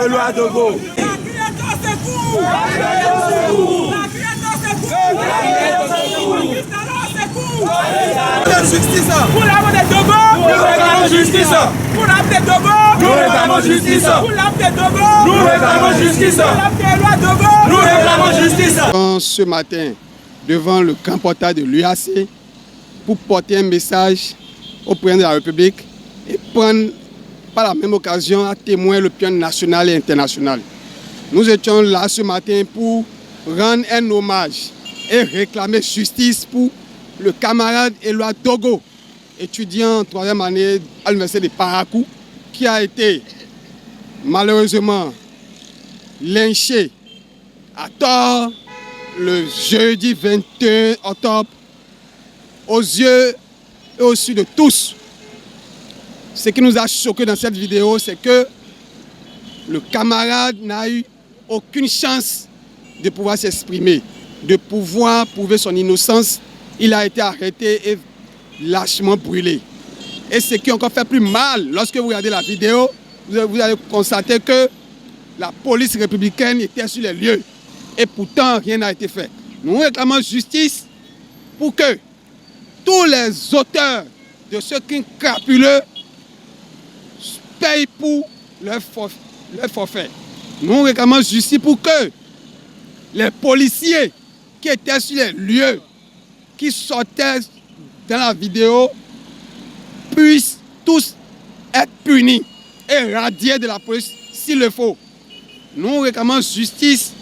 Loi Dogo. Justice pour l'âme de Dogo. Nous réclamons justice. Pour l'âme de Dogo. Nous réclamons justice. Pour l'âme de Dogo. Nous réclamons justice. Pour l'âme de Loi Dogo. Nous réclamons justice. Ce matin, devant le grand portail de l'UAC, pour porter un message au président de la République et prendre par la même occasion à témoin l'opinion nationale et internationale. Nous étions là ce matin pour rendre un hommage et réclamer justice pour le camarade Éloi Dogo, étudiant en 3e année à l'université de Parakou, qui a été malheureusement lynché à tort le jeudi 21 octobre aux yeux et aux yeux de tous. Ce qui nous a choqué dans cette vidéo, c'est que le camarade n'a eu aucune chance de pouvoir s'exprimer, de pouvoir prouver son innocence. Il a été arrêté et lâchement brûlé. Et ce qui a encore fait plus mal, lorsque vous regardez la vidéo, vous allez constater que la police républicaine était sur les lieux. Et pourtant, rien n'a été fait. Nous réclamons justice pour que tous les auteurs de ce crime crapuleux payent pour leur forfait. Nous réclamons justice pour que les policiers qui étaient sur les lieux, qui sortaient dans la vidéo, puissent tous être punis et radiés de la police s'il le faut. Nous réclamons justice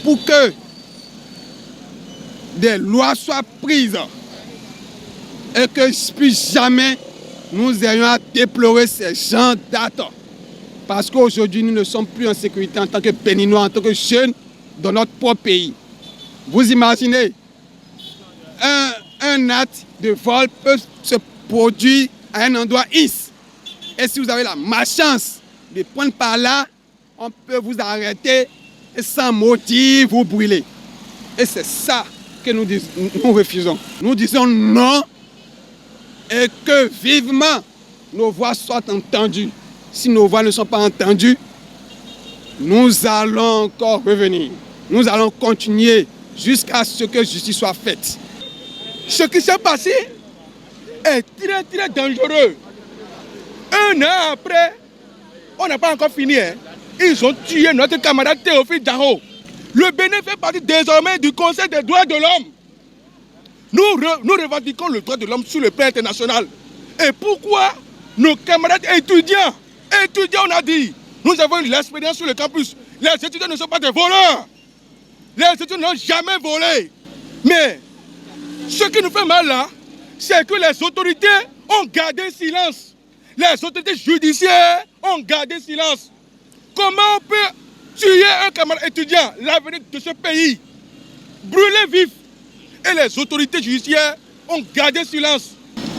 pour que des lois soient prises et que plus jamais nous ayons à déplorer ces gens d'actes. Parce qu'aujourd'hui, nous ne sommes plus en sécurité en tant que Béninois, en tant que jeunes dans notre propre pays. Vous imaginez, un acte de vol peut se produire à un endroit X. Et si vous avez la malchance de prendre par là, on peut vous arrêter et sans motif vous brûler. Et c'est ça que nous refusons. Nous disons non et que vivement nos voix soient entendues. Si nos voix ne sont pas entendues, nous allons encore revenir. Nous allons continuer jusqu'à ce que justice soit faite. Ce qui s'est passé est très très dangereux. Un an après, on n'a pas encore fini. Ils ont tué notre camarade Théophile Daro. Le Bénin fait partie désormais du Conseil des droits de l'homme. Nous revendiquons le droit de l'homme sur le plan international. Et pourquoi nos camarades étudiants, on a dit, nous avons eu l'expérience sur le campus. Les étudiants ne sont pas des voleurs. Les étudiants n'ont jamais volé. Mais ce qui nous fait mal là, c'est que les autorités ont gardé silence. Les autorités judiciaires ont gardé silence. Comment on peut tuer un camarade étudiant, l'avenir de ce pays, brûler vif, et les autorités judiciaires ont gardé silence?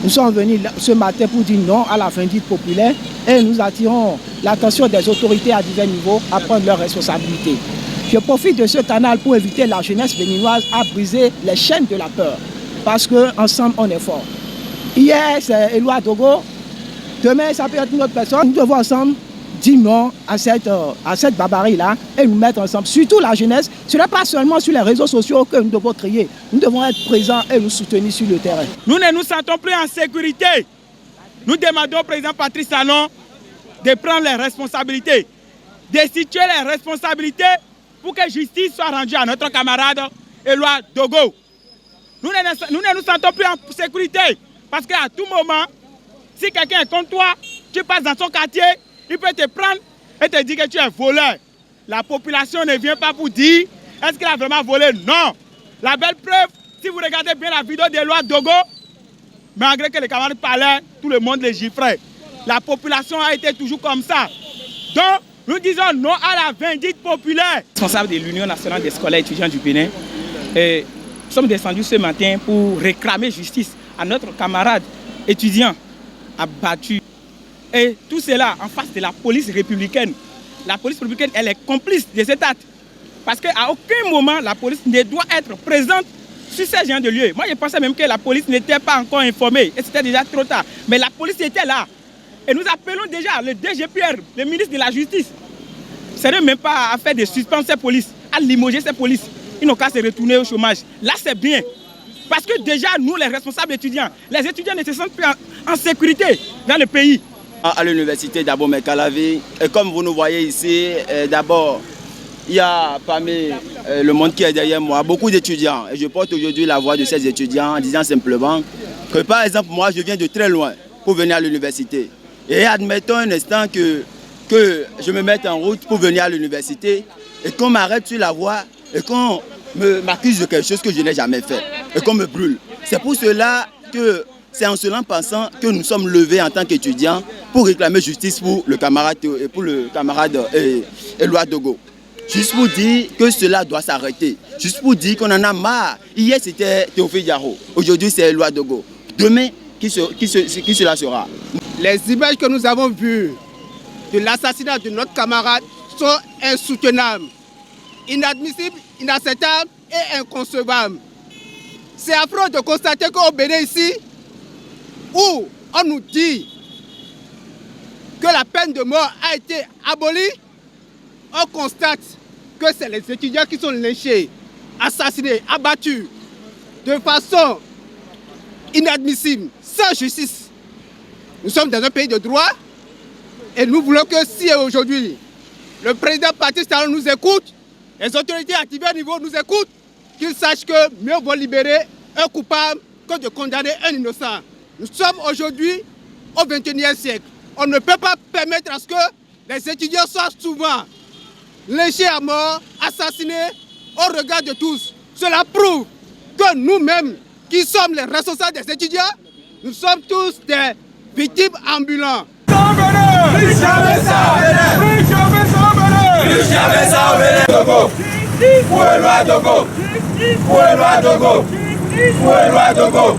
Nous sommes venus ce matin pour dire non à la vindicte populaire et nous attirons l'attention des autorités à divers niveaux à prendre leurs responsabilités. Je profite de ce canal pour inviter la jeunesse béninoise à briser les chaînes de la peur, parce qu'ensemble on est fort. Hier c'est Éloi Dogo, demain ça peut être une autre personne. Nous devons ensemble dire non à cette barbarie-là et nous mettre ensemble, surtout la jeunesse. Ce n'est pas seulement sur les réseaux sociaux que nous devons crier. Nous devons être présents et nous soutenir sur le terrain. Nous ne nous sentons plus en sécurité. Nous demandons au président Patrice Talon de prendre les responsabilités, de situer les responsabilités pour que justice soit rendue à notre camarade Éloi Dogo. Nous ne nous sentons plus en sécurité parce qu'à tout moment, si quelqu'un est contre toi, tu passes dans son quartier, il peut te prendre et te dire que tu es voleur. La population ne vient pas pour dire est-ce qu'il a vraiment volé. Non. La belle preuve, si vous regardez bien la vidéo d'Éloi Dogo, malgré que les camarades parlaient, tout le monde les gifrait. La population a été toujours comme ça. Donc, nous disons non à la vindicte populaire. Responsable de l'Union nationale des scolaires étudiants du Bénin, nous sommes descendus ce matin pour réclamer justice à notre camarade étudiant abattu. Et tout cela en face de la police républicaine. la police républicaine, elle est complice de cet acte. Parce qu'à aucun moment, la police ne doit être présente sur ces genres de lieux. Moi, je pensais même que la police n'était pas encore informée et c'était déjà trop tard. Mais la police était là. Et nous appelons déjà le DGPR, le ministre de la Justice. Ce n'est même pas à faire de suspendre ces polices, à limoger ces polices. Ils n'ont qu'à se retourner au chômage. Là, c'est bien. Parce que déjà, nous, les responsables étudiants, les étudiants ne se sentent plus en sécurité dans le pays. À l'université d'Abo Mekalavi, et comme vous nous voyez ici, d'abord, il y a parmi le monde qui est derrière moi beaucoup d'étudiants. Et je porte aujourd'hui la voix de ces étudiants en disant simplement que, par exemple, moi, je viens de très loin pour venir à l'université. Et admettons un instant que je me mette en route pour venir à l'université et qu'on m'arrête sur la voie et qu'on m'accuse de quelque chose que je n'ai jamais fait et qu'on me brûle. C'est pour cela que c'est en cela pensant que nous sommes levés en tant qu'étudiants pour réclamer justice pour le camarade Éloi Dogo. Juste pour dire que cela doit s'arrêter. Juste pour dire qu'on en a marre. Hier c'était Théophile Diarra. Aujourd'hui c'est Éloi Dogo. Demain, qui cela sera? Les images que nous avons vues de l'assassinat de notre camarade sont insoutenables, inadmissibles, inacceptables et inconcevables. C'est affreux de constater qu'au Bénin ici, où on nous dit que la peine de mort a été abolie, on constate que c'est les étudiants qui sont lynchés, assassinés, abattus de façon inadmissible, sans justice. Nous sommes dans un pays de droit et nous voulons que si aujourd'hui le président Patrice Talon nous écoute, les autorités activées à niveau nous écoutent, qu'ils sachent que mieux vaut libérer un coupable que de condamner un innocent. Nous sommes aujourd'hui au XXIe siècle. On ne peut pas permettre à ce que les étudiants soient souvent lynchés à mort, assassinés au regard de tous. Cela prouve que nous-mêmes, qui sommes les responsables des étudiants, nous sommes tous des victimes ambulants. Dogo.